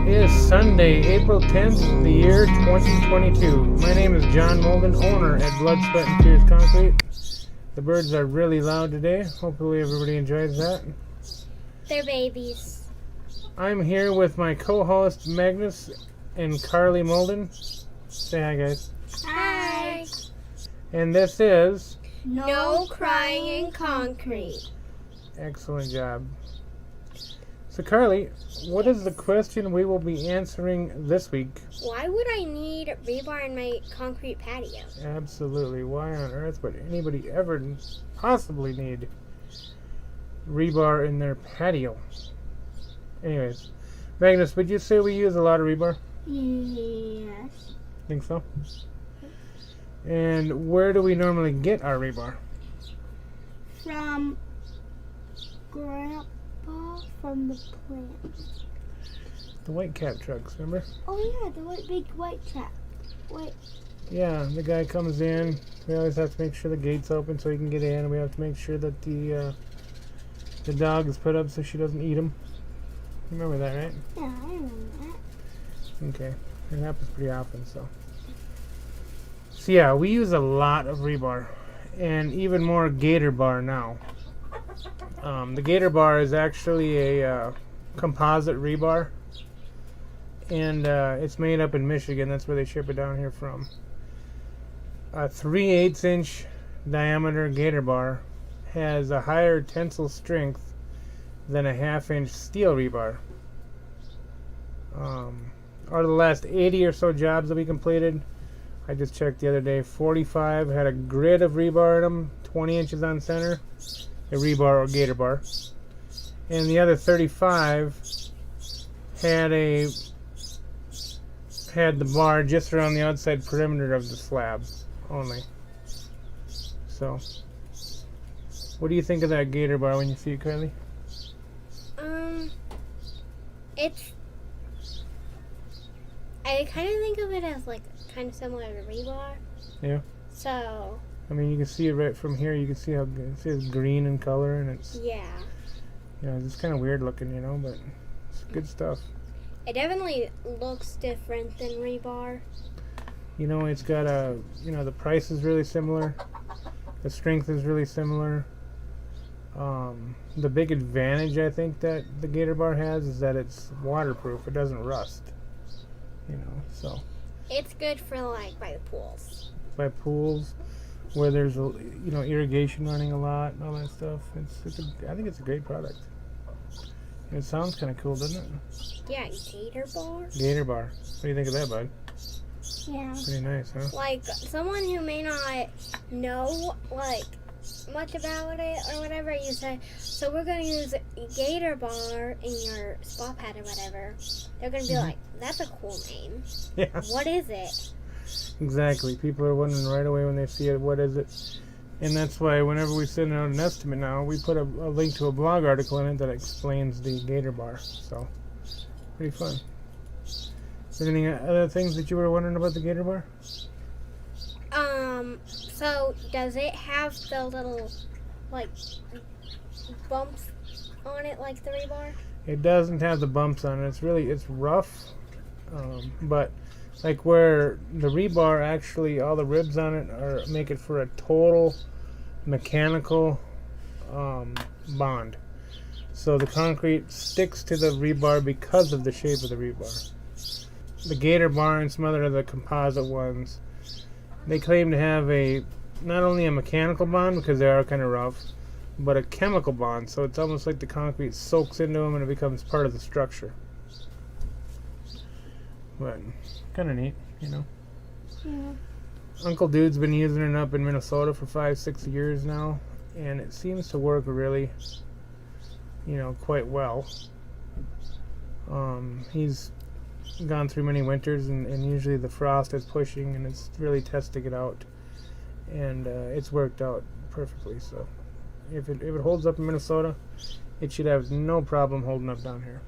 is Sunday, April 10th, the year 2022. My name is John Molden, owner at Blood, Sweat, and Tears Concrete. The birds are really loud today. Hopefully everybody enjoys that. They're babies. I'm here with my co-host Magnus and Carly Molden. Say hi, guys. Hi. And this is... No crying in concrete. Excellent job. So Carly, what is the question we will be answering this week? Why would I need rebar in my concrete patio? Absolutely. Why on earth would anybody ever possibly need rebar in their patio? Anyways, Magnus, would you say we use a lot of rebar? Yes. Think so? And where do we normally get our rebar? From Grandpa from the plant. The white cab trucks, remember? Oh yeah, the big white truck. Wait. Yeah, the guy comes in. We always have to make sure the gate's open so he can get in, and we have to make sure that the dog is put up so she doesn't eat him. You remember that, right? Yeah, I remember that. Okay, it happens pretty often, so yeah, we use a lot of rebar, and even more Gator bar now. The Gator bar is actually a composite rebar, and it's made up in Michigan. That's where they ship it down here from. A 3/8 inch diameter Gator bar has a higher tensile strength than a 1/2 inch steel rebar. Out of the last 80 or so jobs that we completed, I just checked the other day, 45 had a grid of rebar in them, 20 inches on center, a rebar or Gator bar. And the other 35 had the bar just around the outside perimeter of the slab only. So, what do you think of that Gator bar when you see it, Kylie? I kind of think of it as like kind of similar to rebar. Yeah. So. I mean, you can see it right from here. You can see how it's green in color, and it's it's kind of weird looking, but it's good stuff. It definitely looks different than rebar. It's got the price is really similar. The strength is really similar. The big advantage I think that the Gator bar has is that it's waterproof. It doesn't rust. So. It's good for by the pools. By pools, where there's irrigation running a lot and all that stuff. I think it's a great product. It sounds kind of cool, doesn't it? Yeah, Gator bar. Gator bar. What do you think of that, bud? Yeah. Pretty nice, huh? Like someone who may not know much about it or whatever, you say, so we're going to use a Gator bar in your spa pad or whatever. They're going to be like, that's a cool name. Yeah. What is it? Exactly. People are wondering right away when they see it, what is it? And that's why whenever we send out an estimate now, we put a link to a blog article in it that explains the Gator bar. So, pretty fun. Is there any other things that you were wondering about the Gator bar? So does it have the little, bumps on it like the rebar? It doesn't have the bumps on it. It's rough, but where the rebar actually, all the ribs on it make it for a total mechanical bond. So the concrete sticks to the rebar because of the shape of the rebar. The Gator bar and some other of the composite ones, they claim to have not only a mechanical bond because they are kind of rough, but a chemical bond. So it's almost like the concrete soaks into them and it becomes part of the structure. But kind of neat, Yeah. Uncle Dude's been using it up in Minnesota for 5-6 years now, and it seems to work really, quite well. He's gone through many winters, and usually the frost is pushing, and it's really testing it out, and it's worked out perfectly. So if it holds up in Minnesota, it should have no problem holding up down here.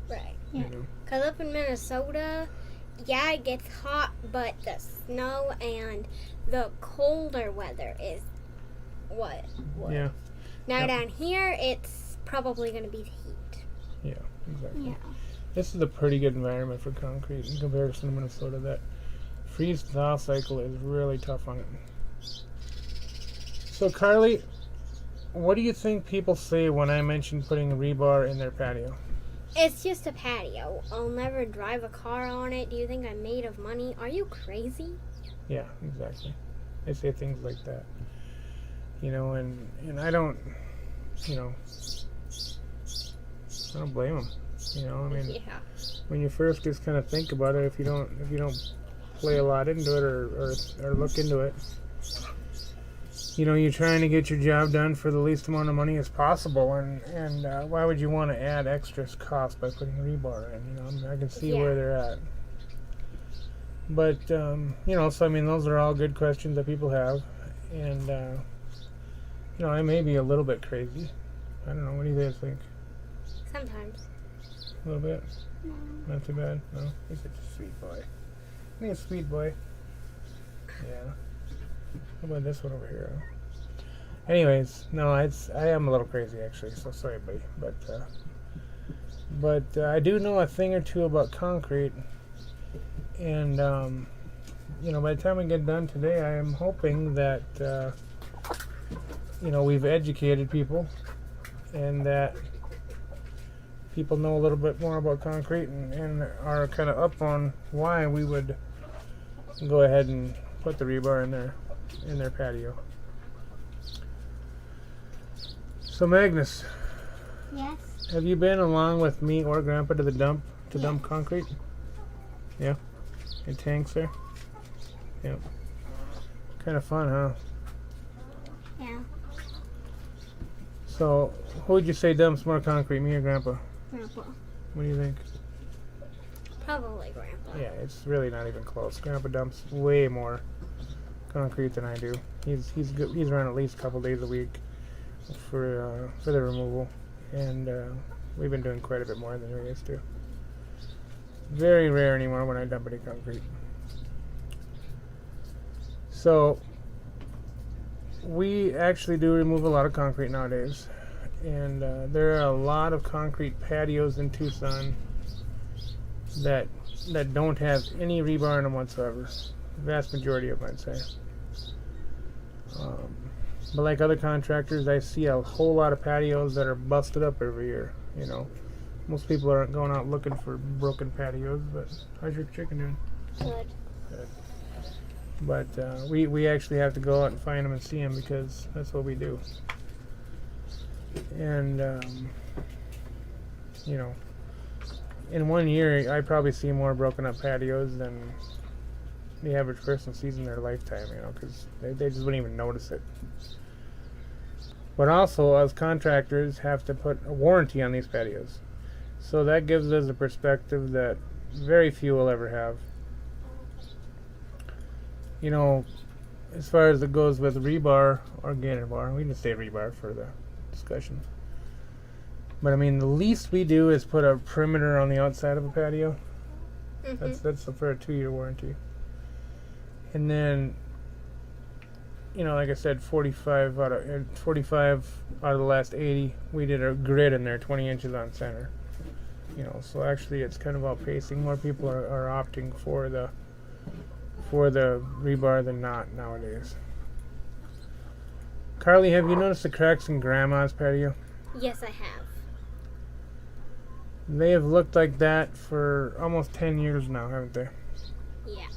Right. Yeah. Because up in Minnesota, yeah, it gets hot, but the snow and the colder weather is what? Yeah. Now down here, it's probably going to be the heat. Yeah, exactly. Yeah. This is a pretty good environment for concrete in comparison to Minnesota. That freeze-thaw cycle is really tough on it. So, Carly, what do you think people say when I mention putting rebar in their patio? It's just a patio. I'll never drive a car on it. Do you think I'm made of money? Are you crazy? Yeah, exactly. They say things like that. You know, and I don't, you know, I don't blame them. You know, I mean, Yeah. when you first just kind of think about it, if you don't play a lot into it or look into it, you know, you're trying to get your job done for the least amount of money as possible, and why would you want to add extra cost by putting rebar in? You know, I mean, I can see where they're at. But, you know, so I mean, those are all good questions that people have, and, you know, I may be a little bit crazy. I don't know, what do you guys think? Sometimes. A little bit? No. Not too bad? No? He's such a sweet boy. He's a sweet boy. Yeah. How about this one over here? Anyways, no, I am a little crazy actually, so sorry, buddy. But I do know a thing or two about concrete, and you know, by the time we get done today, I am hoping that you know, we've educated people, and that people know a little bit more about concrete and are kind of up on why we would go ahead and put the rebar in their patio. So Magnus, Yes. have you been along with me or Grandpa to the dump to dump concrete? Yeah. In tanks there? Yeah. Kind of fun, huh? Yeah. So who would you say dumps more concrete, me or Grandpa? Grandpa. What do you think? Probably Grandpa. Yeah, it's really not even close. Grandpa dumps way more concrete than I do. He's good. He's around at least a couple days a week for the removal, and we've been doing quite a bit more than we used to. Very rare anymore when I dump any concrete. So we actually do remove a lot of concrete nowadays, and there are a lot of concrete patios in Tucson that don't have any rebar in them whatsoever. The vast majority of them, I'd say. But like other contractors, I see a whole lot of patios that are busted up every year. You know, most people aren't going out looking for broken patios. But how's your chicken doing? Good. Good. But we actually have to go out and find them and see them, because that's what we do. And you know, in 1 year, I probably see more broken up patios than the average person sees in their lifetime, you know, because they just wouldn't even notice it. But also, as contractors, have to put a warranty on these patios. So that gives us a perspective that very few will ever have. You know, as far as it goes with rebar or Gator bar, we can say rebar for the discussion. But I mean, the least we do is put a perimeter on the outside of a patio. Mm-hmm. That's for a 2-year warranty. And then, you know, like I said, 45 out of the last 80, we did a grid in there, 20 inches on center. You know, so actually it's kind of outpacing. More people are opting for the rebar than not nowadays. Carly, have you noticed the cracks in Grandma's patio? Yes, I have. They have looked like that for almost 10 years now, haven't they? Yeah.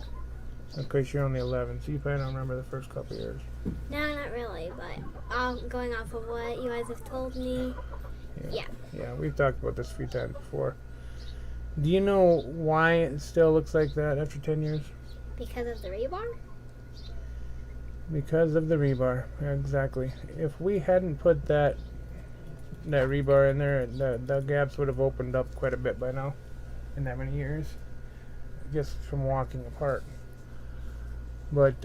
Of course, you're only 11, so you probably don't remember the first couple of years. No, not really, but going off of what you guys have told me, yeah. Yeah, we've talked about this a few times before. Do you know why it still looks like that after 10 years? Because of the rebar? Because of the rebar, exactly. If we hadn't put that rebar in there, the gaps would have opened up quite a bit by now, in that many years, just from walking apart. But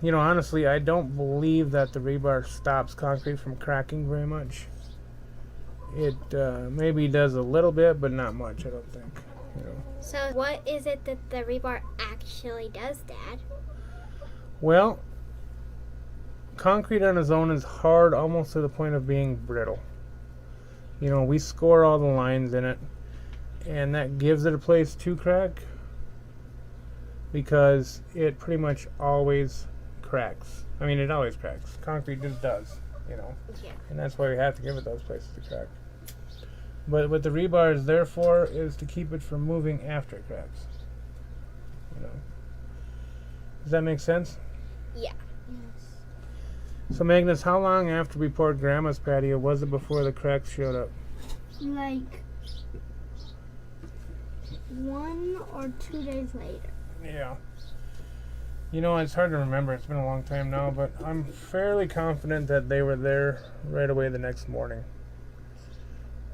you know, honestly, I don't believe that the rebar stops concrete from cracking very much. It maybe does a little bit, but not much, I don't think. You know. So what is it that the rebar actually does, Dad? Well, concrete on its own is hard almost to the point of being brittle. You know, we score all the lines in it, and that gives it a place to crack, because it pretty much always cracks. I mean, it always cracks. Concrete just does, you know. Yeah. And that's why we have to give it those places to crack. But what the rebar is there for is to keep it from moving after it cracks. You know. Does that make sense? Yeah. So Magnus, how long after we poured Grandma's patio was it before the cracks showed up? Like 1 or 2 days later. Yeah. You know, it's hard to remember. It's been a long time now, but I'm fairly confident that they were there right away the next morning.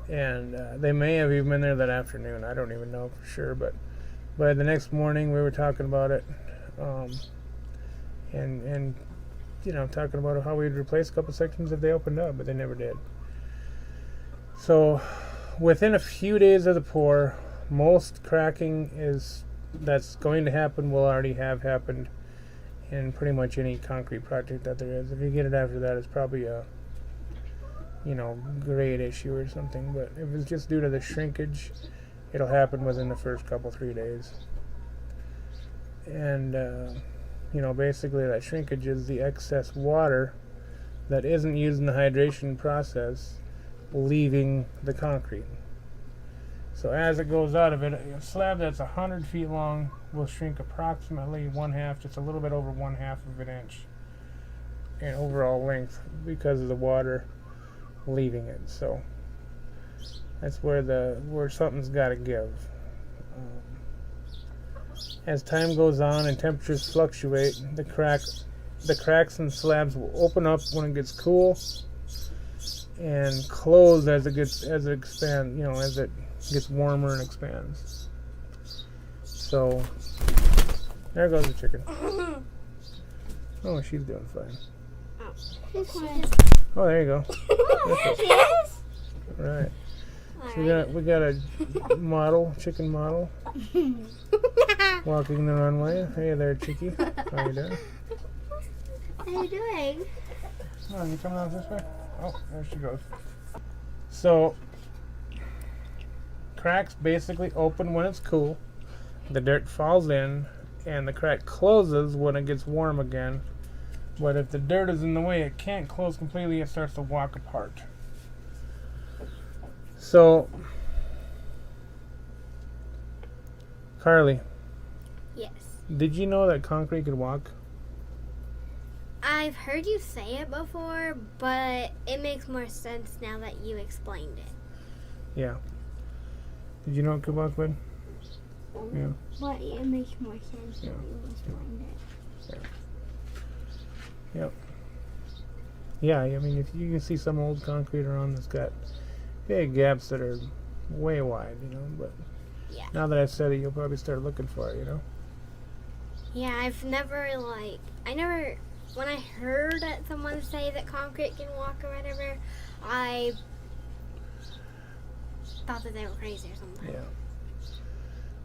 And they may have even been there that afternoon. I don't even know for sure, but by the next morning we were talking about it, and you know, talking about how we'd replace a couple sections if they opened up, but they never did. So within a few days of the pour, most cracking that's going to happen will already have happened in pretty much any concrete project that there is. If you get it after that, it's probably a, you know, grade issue or something. But if it's just due to the shrinkage, it'll happen within the first 3 days. And you know, basically that shrinkage is the excess water that isn't used in the hydration process leaving the concrete. So as it goes out of it, a slab that's 100 feet long will shrink approximately 1/2, just a little bit over 1/2 of an inch in overall length because of the water leaving it. So that's where something's got to give. As time goes on and temperatures fluctuate, the cracks and slabs will open up when it gets cool and close as it expands. You know, as it gets warmer and expands. So there goes the chicken. Oh, she's doing fine. Oh, there you go. Yes. All right. So we got a chicken model, walking the runway. Hey there, Chicky. How you doing? How are you doing? Oh, you coming out this way? Oh, there she goes. So cracks basically open when it's cool. The dirt falls in, and the crack closes when it gets warm again. But if the dirt is in the way, it can't close completely. It starts to walk apart. So, Carly. Yes. Did you know that concrete could walk? I've heard you say it before, but it makes more sense now that you explained it. Yeah. Did you know it could walk, bud? Yeah. But it makes more sense Yeah. now you explained it. Yep. Yeah, I mean, if you can see some old concrete around that's got big gaps that are way wide, you know, but Yeah. now that I've said it, you'll probably start looking for it, you know? Yeah, when I heard that someone say that concrete can walk or whatever, I thought that they were crazy or something. Yeah.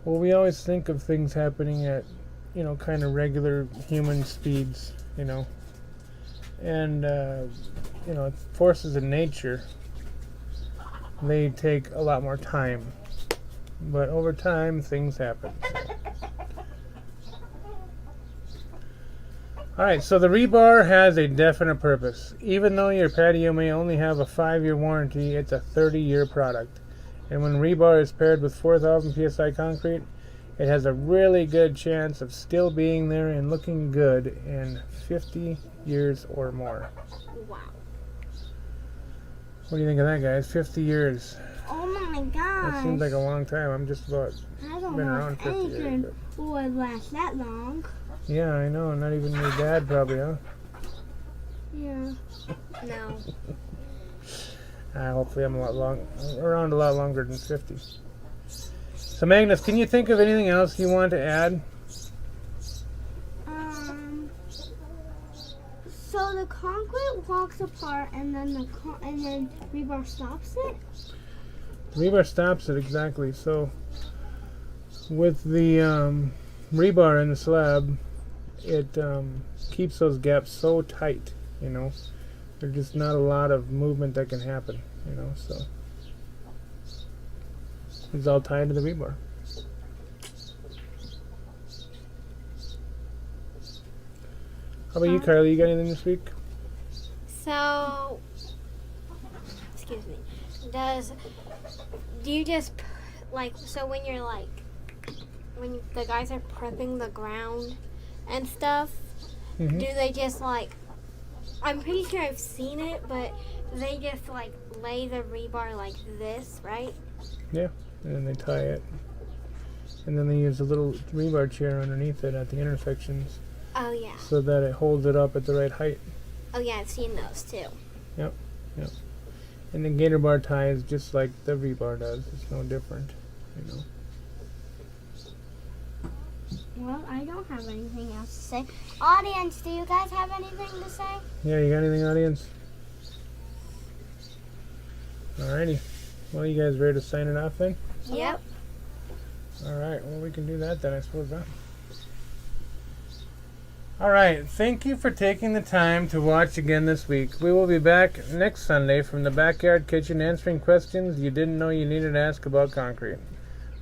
Well, we always think of things happening at, you know, kind of regular human speeds, you know. And, you know, forces in nature, they take a lot more time. But over time, things happen. Alright, so the rebar has a definite purpose. Even though your patio may only have a 5-year warranty, it's a 30-year product. And when rebar is paired with 4,000 psi concrete, it has a really good chance of still being there and looking good in 50 years or more. Wow. What do you think of that, guys? 50 years. Oh my gosh. That seems like a long time. I'm just about I don't been know around if 50 years. anything would last that long. Yeah, I know. Not even your dad, probably, huh? Yeah. No. Hopefully I'm around a lot longer than 50. So Magnus, can you think of anything else you want to add? So the concrete walks apart, and then rebar stops it. Rebar stops it, exactly. So with the rebar in the slab, it keeps those gaps so tight, you know. There's just not a lot of movement that can happen, you know. So It's all tied to the rebar. How about you, Carly? You got anything this week? So, excuse me. Do you just so when you're when the guys are prepping the ground and stuff, Mm-hmm. do they just I'm pretty sure I've seen it, but do they just lay the rebar like this, right? Yeah, and then they tie it. And then they use a little rebar chair underneath it at the intersections Oh yeah. so that it holds it up at the right height. Oh yeah, I've seen those too. And the Gator bar tie is just like the rebar does. It's no different, you know. Well, I don't have anything else to say. Audience, do you guys have anything to say? Yeah, you got anything, audience? Alrighty. Well, you guys ready to sign it off then? Yep. Alright, well, we can do that then, I suppose, huh? Alright, thank you for taking the time to watch again this week. We will be back next Sunday from the backyard kitchen answering questions you didn't know you needed to ask about concrete.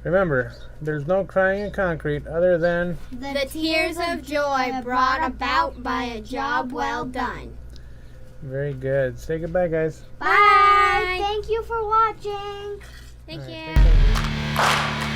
Remember, there's no crying in concrete other than The tears of joy brought about by a job well done. very good. Say goodbye, guys. Bye. Thank you for watching. Thank All right, you. take care.